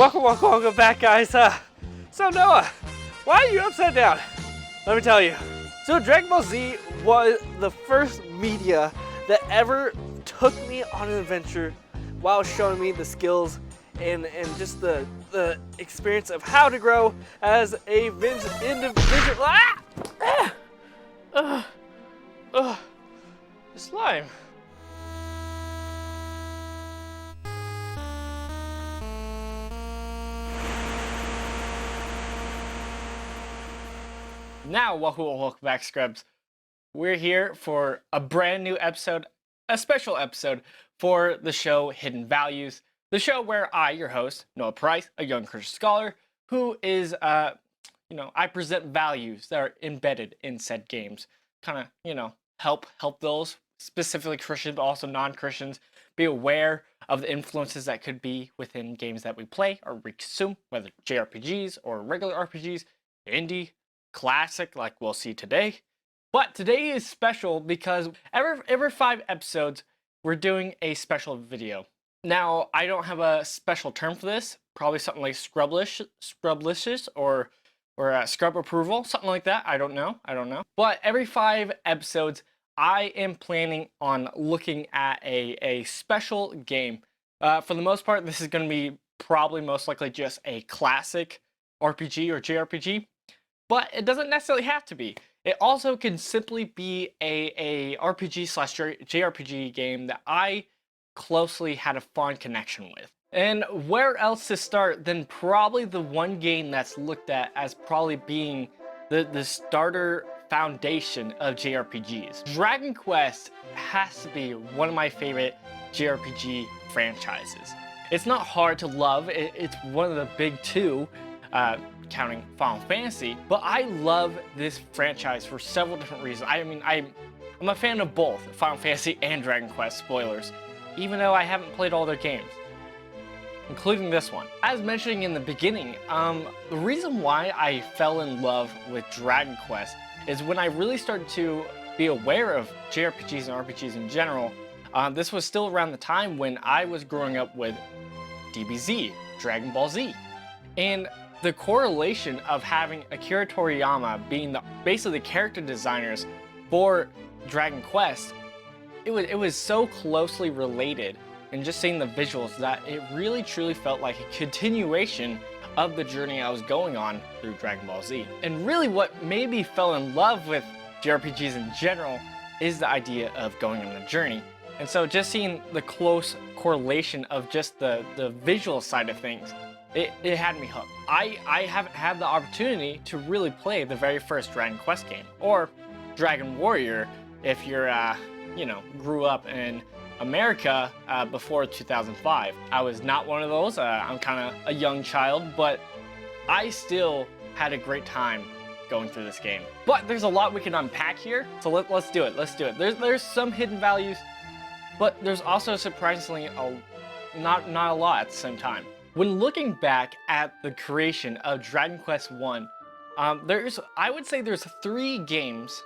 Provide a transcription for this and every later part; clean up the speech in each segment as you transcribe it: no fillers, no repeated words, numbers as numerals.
Welcome back, guys. So Noah, why are you upside down? Let me tell you. So Dragon Ball Z was the first media that ever took me on an adventure while showing me the skills and just the experience of how to grow as a individual. Slime. Now, welcome back, Scrubs. We're here for a brand new episode, a special episode for the show Hidden Values, the show where I, your host, Noah Price, a young Christian scholar, who is, I present values that are embedded in said games. Kind of, help those, specifically Christians, but also non-Christians, be aware of the influences that could be within games that we play or we consume, whether JRPGs or regular RPGs, indie, classic like we'll see today. But today is special because every 5 episodes we're doing a special video. Now, I don't have a special term for this, probably something like scrublicious or scrub approval, something like that. I don't know. But every 5 episodes I am planning on looking at a special game. For the most part, this is going to be probably most likely just a classic RPG or JRPG. But it doesn't necessarily have to be. It also can simply be a RPG/JRPG game that I closely had a fond connection with. And where else to start than probably the one game that's looked at as probably being the starter foundation of JRPGs. Dragon Quest has to be one of my favorite JRPG franchises. It's not hard to love. It's one of the big 2. Counting Final Fantasy, but I love this franchise for several different reasons. I'm a fan of both Final Fantasy and Dragon Quest, spoilers, even though I haven't played all their games, including this one. As mentioning in the beginning, the reason why I fell in love with Dragon Quest is when I really started to be aware of JRPGs and RPGs in general. This was still around the time when I was growing up with DBZ, Dragon Ball Z, and the correlation of having Akira Toriyama being basically the character designers for Dragon Quest, it was so closely related, and just seeing the visuals that it really truly felt like a continuation of the journey I was going on through Dragon Ball Z. And really what made me fall in love with JRPGs in general is the idea of going on a journey. And so just seeing the close correlation of just the visual side of things, it had me hooked. I haven't had the opportunity to really play the very first Dragon Quest game, or Dragon Warrior if you're, grew up in America before 2005. I was not one of those. I'm kind of a young child, but I still had a great time going through this game. But there's a lot we can unpack here, so let's do it. There's some hidden values, but there's also surprisingly not a lot at the same time. When looking back at the creation of Dragon Quest 1, I would say there's 3 games,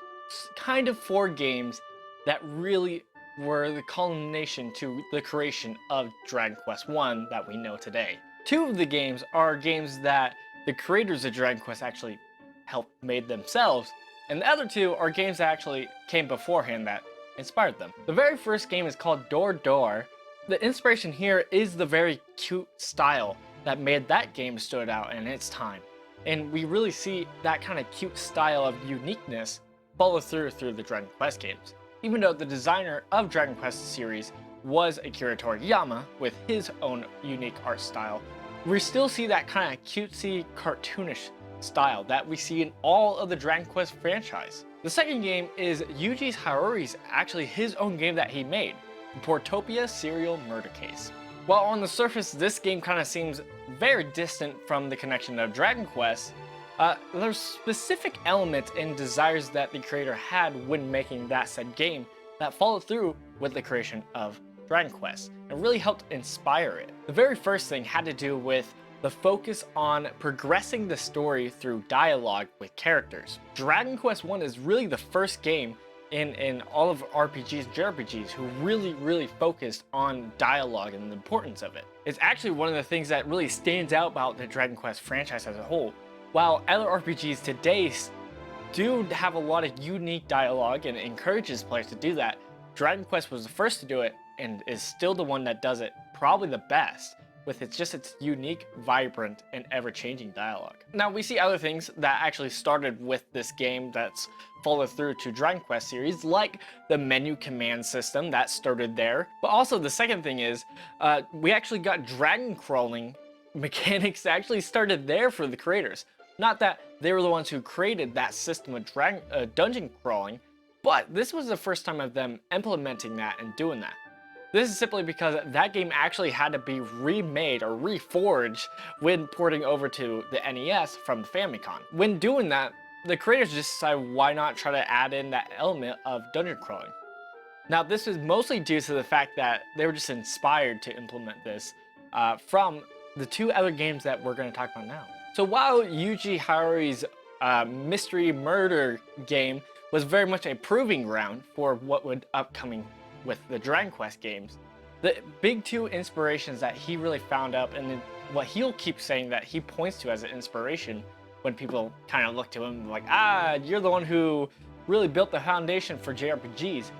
kind of 4 games, that really were the culmination to the creation of Dragon Quest 1 that we know today. 2 of the games are games that the creators of Dragon Quest actually helped made themselves, and the other 2 are games that actually came beforehand that inspired them. The very first game is called Door Door. The inspiration here is the very cute style that made that game stood out in its time. And we really see that kind of cute style of uniqueness follow through the Dragon Quest games. Even though the designer of Dragon Quest series was Akira Toriyama with his own unique art style, we still see that kind of cutesy, cartoonish style that we see in all of the Dragon Quest franchise. The second game is Yuji Horii, actually his own game that he made, Portopia Serial Murder Case. While on the surface this game kind of seems very distant from the connection of Dragon Quest, there's specific elements and desires that the creator had when making that said game that followed through with the creation of Dragon Quest and really helped inspire it. The very first thing had to do with the focus on progressing the story through dialogue with characters. Dragon Quest 1 is really the first game in all of RPGs and JRPGs who really focused on dialogue and the importance of it. It's actually one of the things that really stands out about the Dragon Quest franchise as a whole. While other RPGs today do have a lot of unique dialogue and encourages players to do that, Dragon Quest was the first to do it and is still the one that does it probably the best, with its unique, vibrant, and ever-changing dialogue. Now, we see other things that actually started with this game that's followed through to Dragon Quest series, like the menu command system that started there. But also the second thing is, we actually got dragon crawling mechanics that actually started there for the creators. Not that they were the ones who created that system of dungeon crawling, but this was the first time of them implementing that and doing that. This is simply because that game actually had to be remade or reforged when porting over to the NES from the Famicom. When doing that, the creators just decided why not try to add in that element of dungeon crawling. Now, this is mostly due to the fact that they were just inspired to implement this from the two other games that we're going to talk about now. So while Yuji Harari's mystery murder game was very much a proving ground for what would upcoming with the Dragon Quest games, the big two inspirations that he really found up, and what he'll keep saying that he points to as an inspiration when people kind of look to him like, you're the one who really built the foundation for JRPGs.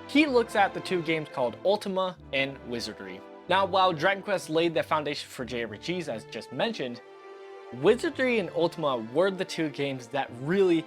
He looks at the two games called Ultima and Wizardry. Now, while Dragon Quest laid the foundation for JRPGs, as just mentioned, Wizardry and Ultima were the two games that really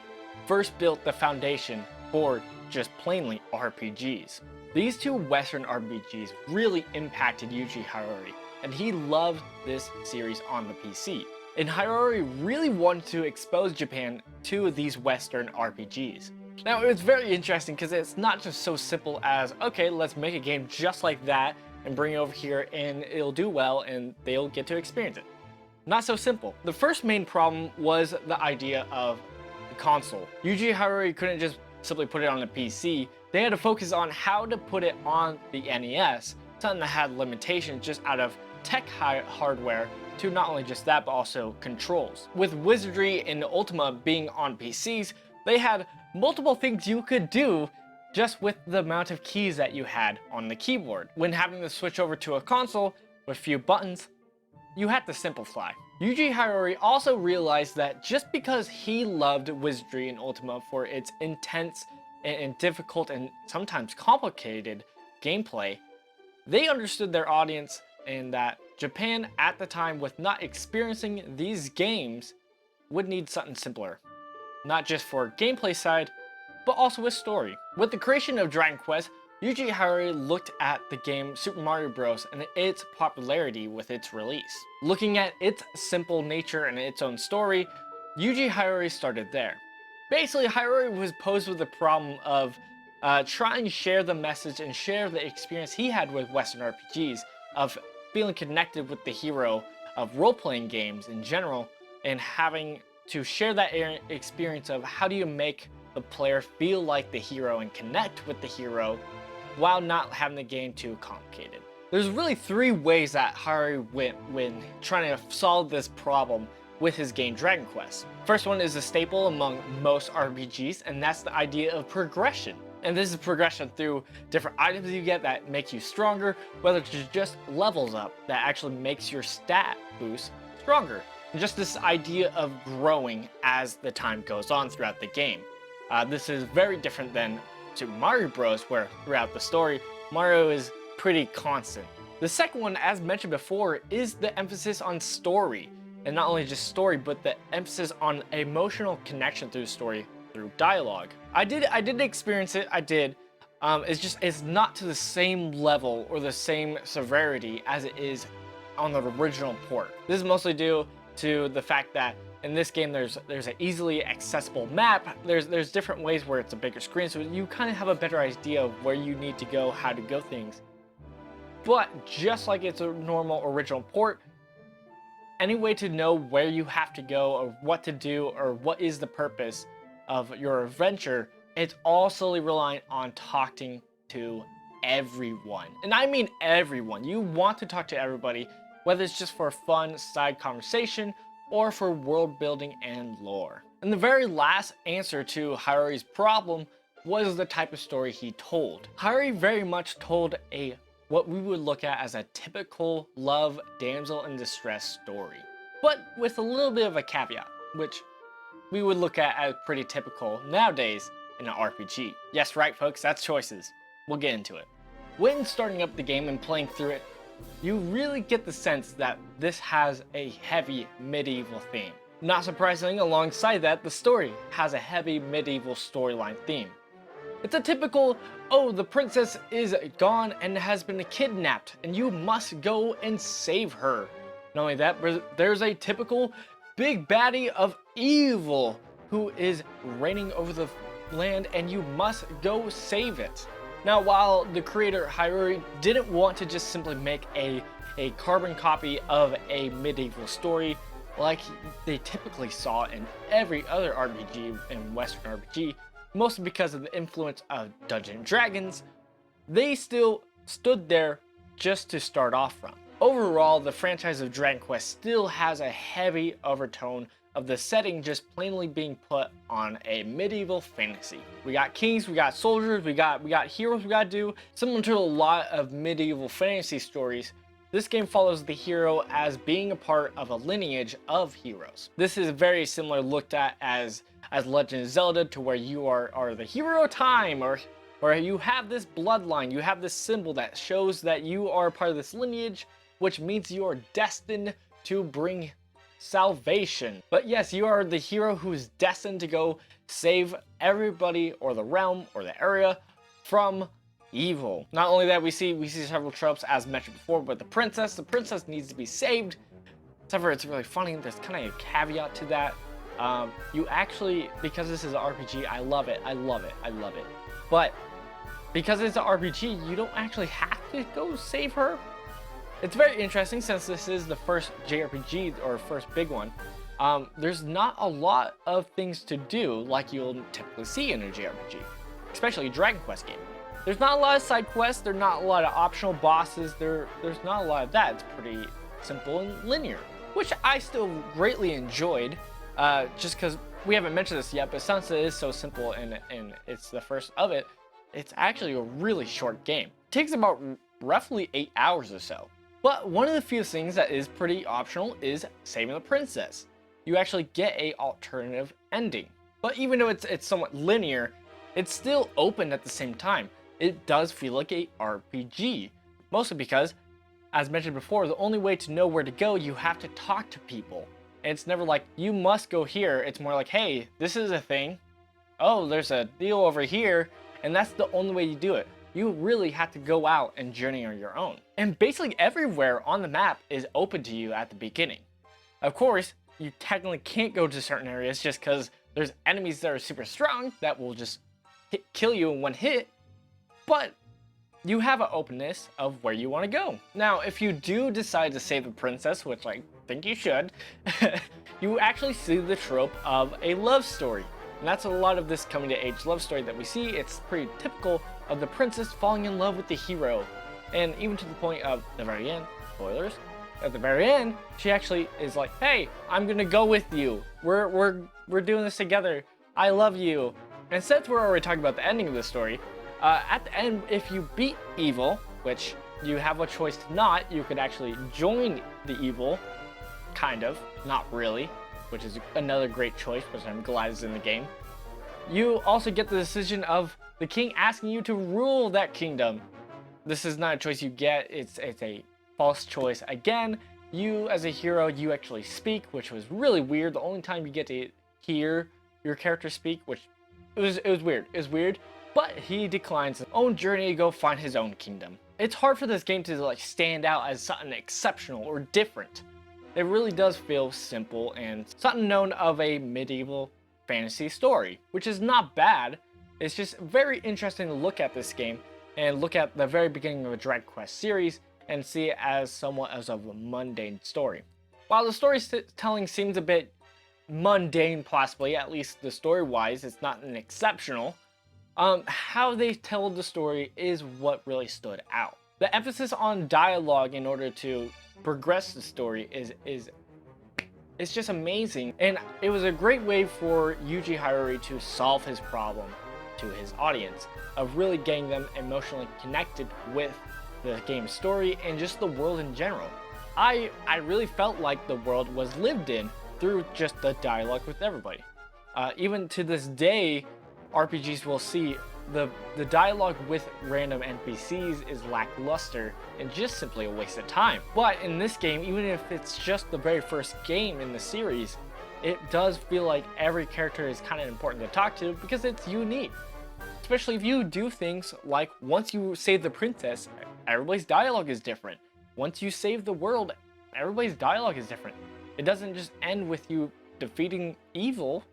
first built the foundation for just plainly RPGs. These two Western RPGs really impacted Yuji Harari, and he loved this series on the PC. And Harari really wanted to expose Japan to these Western RPGs. Now, it was very interesting because it's not just so simple as, okay, let's make a game just like that and bring it over here and it'll do well and they'll get to experience it. Not so simple. The first main problem was the idea of the console. Yuji Harari couldn't just simply put it on the PC. They had to focus on how to put it on the NES, something that had limitations just out of tech hardware, to not only just that, but also controls. With Wizardry and Ultima being on PCs, they had multiple things you could do just with the amount of keys that you had on the keyboard. When having to switch over to a console with few buttons, you had to simplify. Yuji Harari also realized that just because he loved Wizardry and Ultima for its intense and difficult and sometimes complicated gameplay, they understood their audience and that Japan at the time, with not experiencing these games, would need something simpler. Not just for gameplay side, but also with story. With the creation of Dragon Quest, Yuji Harari looked at the game Super Mario Bros. And its popularity with its release. Looking at its simple nature and its own story, Yuji Harari started there. Basically, Harari was posed with the problem of trying to share the message and share the experience he had with Western RPGs, of feeling connected with the hero of role-playing games in general, and having to share that experience of how do you make the player feel like the hero and connect with the hero while not having the game too complicated. There's really three ways that Harari went when trying to solve this problem with his game Dragon Quest. First one is a staple among most RPGs, and that's the idea of progression. And this is progression through different items you get that make you stronger, whether it's just levels up that actually makes your stat boost stronger. And just this idea of growing as the time goes on throughout the game. This is very different than Super Mario Bros., where throughout the story, Mario is pretty constant. The second one, as mentioned before, is the emphasis on story. And not only just story, but the emphasis on emotional connection through story, through dialogue. I did experience it, I did. It's not to the same level or the same severity as it is on the original port. This is mostly due to the fact that in this game there's an easily accessible map. There's different ways where it's a bigger screen, so you kind of have a better idea of where you need to go, how to go things. But just like it's a normal original port, any way to know where you have to go or what to do or what is the purpose of your adventure, it's all solely reliant on talking to everyone. And I mean everyone. You want to talk to everybody, whether it's just for a fun side conversation or for world building and lore. And the very last answer to Harari's problem was the type of story he told. Hayuri very much told what we would look at as a typical love damsel in distress story, but with a little bit of a caveat, which we would look at as pretty typical nowadays in an RPG. Yes, right folks, that's choices. We'll get into it. When starting up the game and playing through it, you really get the sense that this has a heavy medieval theme. Not surprisingly, alongside that, the story has a heavy medieval storyline theme. It's a typical, oh, the princess is gone and has been kidnapped and you must go and save her. Not only that, but there's a typical big baddie of evil who is reigning over the land and you must go save it. Now, while the creator Hayuri didn't want to just simply make a carbon copy of a medieval story like they typically saw in every other RPG and Western RPG, mostly because of the influence of Dungeons & Dragons, they still stood there just to start off from. Overall, the franchise of Dragon Quest still has a heavy overtone of the setting just plainly being put on a medieval fantasy. We got kings, we got soldiers, we got heroes we gotta do. Similar to a lot of medieval fantasy stories, this game follows the hero as being a part of a lineage of heroes. This is very similar looked at as Legend of Zelda, to where you are the hero of time, or you have this bloodline, you have this symbol that shows that you are part of this lineage, which means you are destined to bring salvation. But yes, you are the hero who's destined to go save everybody or the realm or the area from evil. Not only that, we see several tropes as mentioned before, but the princess needs to be saved. However, it's really funny, there's kind of a caveat to that. You actually, because this is an RPG, I love it. But because it's an RPG, you don't actually have to go save her. It's very interesting since this is the first JRPG or first big one. There's not a lot of things to do like you'll typically see in a JRPG, especially a Dragon Quest game. There's not a lot of side quests, there's not a lot of optional bosses, there's not a lot of that. It's pretty simple and linear, which I still greatly enjoyed, just because we haven't mentioned this yet, but since it is so simple and it's the first of it, it's actually a really short game. It takes about roughly 8 hours or so. But one of the few things that is pretty optional is saving the princess. You actually get a alternative ending. But even though it's somewhat linear, it's still open at the same time. It does feel like a RPG. Mostly because, as mentioned before, the only way to know where to go, you have to talk to people. And it's never like, you must go here. It's more like, hey, this is a thing. Oh, there's a deal over here. And that's the only way you do it. You really have to go out and journey on your own. And basically everywhere on the map is open to you at the beginning. Of course, you technically can't go to certain areas just because there's enemies that are super strong that will just kill you in one hit, but you have an openness of where you want to go. Now, if you do decide to save the princess, which I think you should, you actually see the trope of a love story. And that's a lot of this coming to age love story that we see. It's pretty typical of the princess falling in love with the hero. And even to the point of the very end, spoilers, at the very end, she actually is like, hey, I'm gonna go with you. We're doing this together. I love you. And since we're already talking about the ending of the story, at the end, if you beat evil, which you have a choice to not, you could actually join the evil, kind of, not really, which is another great choice, which I'm glad is in the game. You also get the decision of the king asking you to rule that kingdom. This is not a choice you get, it's a false choice. Again, you as a hero, you actually speak, which was really weird. The only time you get to hear your character speak, which it was weird. It was weird, but he declines his own journey to go find his own kingdom. It's hard for this game to like stand out as something exceptional or different. It really does feel simple and something known of a medieval fantasy story, which is not bad. It's just very interesting to look at this game and look at the very beginning of a Dragon Quest series and see it as somewhat as of a mundane story. While the storytelling seems a bit mundane, possibly, at least the story-wise, it's not an exceptional, how they tell the story is what really stood out. The emphasis on dialogue in order to progress the story it's just amazing, and it was a great way for Yuji Hayuri to solve his problem, to his audience, of really getting them emotionally connected with the game's story and just the world in general. I really felt like the world was lived in through just the dialogue with everybody. Even to this day, RPGs will see the dialogue with random NPCs is lackluster and just simply a waste of time. But in this game, even if it's just the very first game in the series, it does feel like every character is kind of important to talk to because it's unique. Especially if you do things like once you save the princess, everybody's dialogue is different. Once you save the world, everybody's dialogue is different. It doesn't just end with you defeating evil,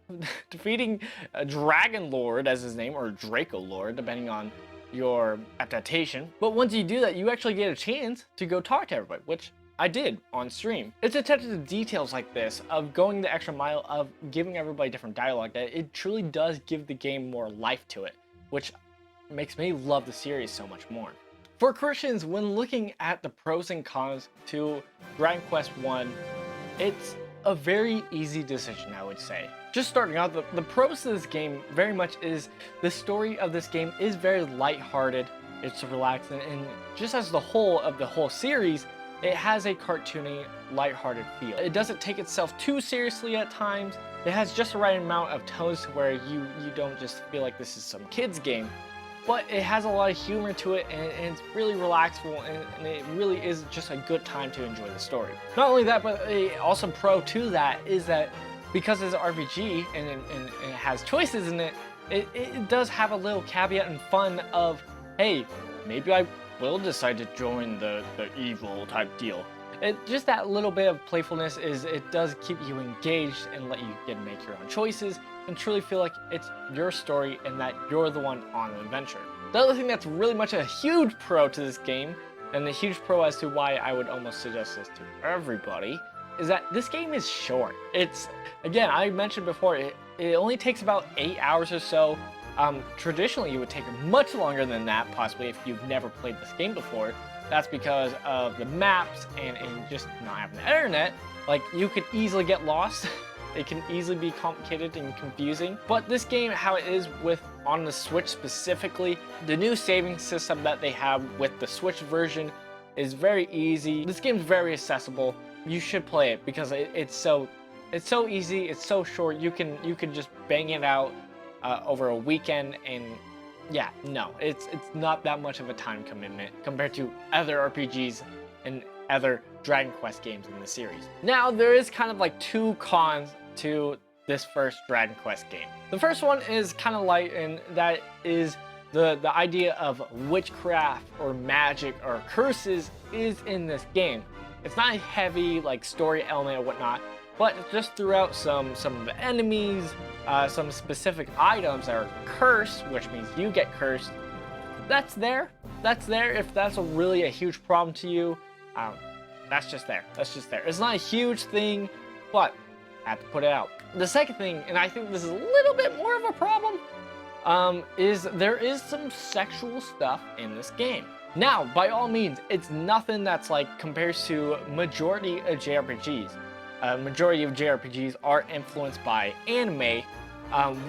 defeating a Dragon Lord as his name, or Draco Lord, depending on your adaptation. But once you do that, you actually get a chance to go talk to everybody, which I did on stream. It's attention to details like this, of going the extra mile, of giving everybody different dialogue, that it truly does give the game more life to it, which makes me love the series so much more. For Christians, when looking at the pros and cons to Dragon Quest I, it's a very easy decision, I would say. Just starting out, the pros to this game very much is the story of this game is very lighthearted, it's relaxing, and just as the whole of the whole series, it has a cartoony, lighthearted feel. It doesn't take itself too seriously at times. It has just the right amount of tones to where you don't just feel like this is some kid's game, but it has a lot of humor to it, and it's really relaxful, and it really is just a good time to enjoy the story. Not only that, but a awesome pro to that is that because it's an RPG and it has choices in it, it does have a little caveat and fun of, hey, maybe I will decide to join the evil type deal. Just that little bit of playfulness it does keep you engaged and let you get make your own choices and truly feel like it's your story and that you're the one on an adventure. The other thing that's really much a huge pro to this game, and a huge pro as to why I would almost suggest this to everybody, is that this game is short. It's, again, I mentioned before, it only takes about 8 hours or so. Traditionally, it would take much longer than that, possibly if you've never played this game before. That's because of the maps and just not having the internet. Like, you could easily get lost. It can easily be complicated and confusing. But this game, how it is with on the Switch specifically, the new saving system that they have with the Switch version is very easy. This game's very accessible. You should play it because it's so easy. It's so short. You can just bang it out over a weekend, and yeah, no, it's not that much of a time commitment compared to other RPGs and other Dragon Quest games in the series. Now, there is kind of like two cons to this first Dragon Quest game. The first one is kind of light, and that is the idea of witchcraft or magic or curses is in this game. It's not a heavy like story element or whatnot, but just throughout some of the enemies, some specific items that are cursed, which means you get cursed. That's there. That's there if that's really a huge problem to you. That's just there. That's just there. It's not a huge thing, but I have to put it out. The second thing, and I think this is a little bit more of a problem, is there is some sexual stuff in this game. Now, by all means, it's nothing that's like compares to majority of JRPGs. Majority of JRPGs are influenced by anime,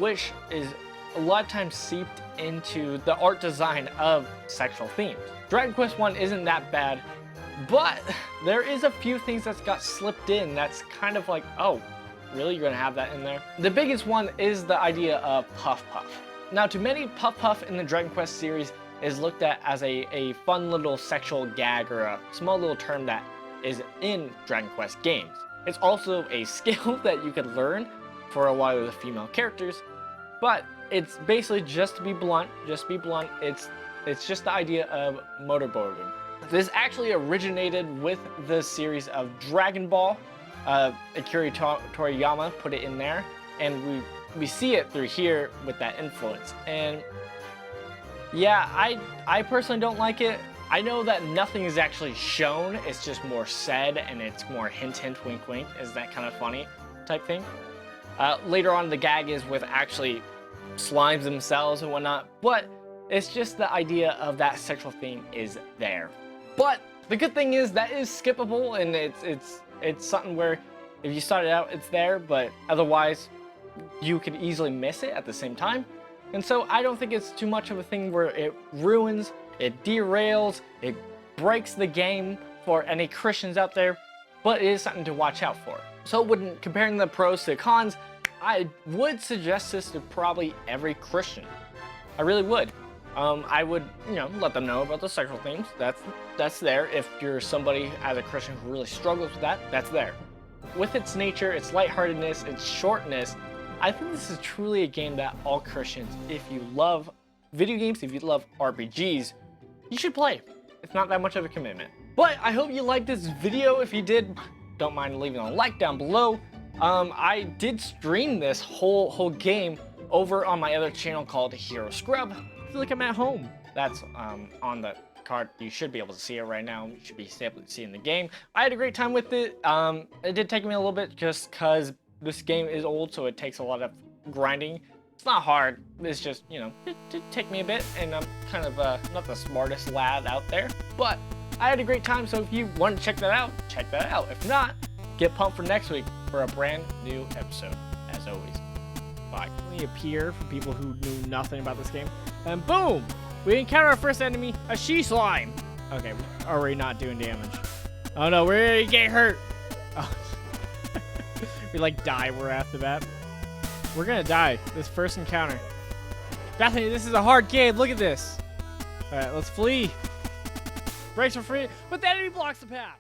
which is a lot of times seeped into the art design of sexual themes. Dragon Quest I isn't that bad, but there is a few things that's got slipped in that's kind of like, oh, really? You're gonna have that in there? The biggest one is the idea of Puff Puff. Now, to many, Puff Puff in the Dragon Quest series is looked at as a fun little sexual gag or a small little term that is in Dragon Quest games. It's also a skill that you could learn for a lot of the female characters, but it's basically, just to be blunt, it's just the idea of motorboating. This actually originated with the series of Dragon Ball. Akira Toriyama put it in there, and we see it through here with that influence. And yeah, I personally don't like it. I know that nothing is actually shown, it's just more said, and it's more hint hint wink wink, is that kind of funny type thing. Later on, the gag is with actually slimes themselves and whatnot, but it's just the idea of that sexual theme is there. But the good thing is that is skippable, and it's something where if you start it out, it's there, but otherwise you could easily miss it at the same time. And so I don't think it's too much of a thing where it ruins, it derails, it breaks the game for any Christians out there, but it is something to watch out for. So when comparing the pros to the cons, I would suggest this to probably every Christian. I really would. I would, let them know about the sexual themes. That's there. If you're somebody as a Christian who really struggles with that, that's there. With its nature, its lightheartedness, its shortness, I think this is truly a game that all Christians, if you love video games, if you love RPGs, you should play. It's not that much of a commitment. But I hope you liked this video. If you did, don't mind leaving a like down below. I did stream this whole game over on my other channel called Hero Scrub. I feel like I'm at home. That's on the card. You should be able to see it right now. You should be able to see in the game. I had a great time with it. It did take me a little bit just because this game is old, so it takes a lot of grinding. It's not hard. It's just, it did take me a bit, and I'm kind of not the smartest lad out there, but I had a great time. So if you want to check that out, check that out. If not, get pumped for next week for a brand new episode. As always, bye. We appear for people who knew nothing about this game, and boom, we encounter our first enemy, a she slime. Okay, we're already not doing damage. Oh no, we're gonna get hurt. Oh. We like die right after that. We're gonna die this first encounter. Bethany, this is a hard game. Look at this. All right, let's flee. Brakes are free, but the enemy blocks the path.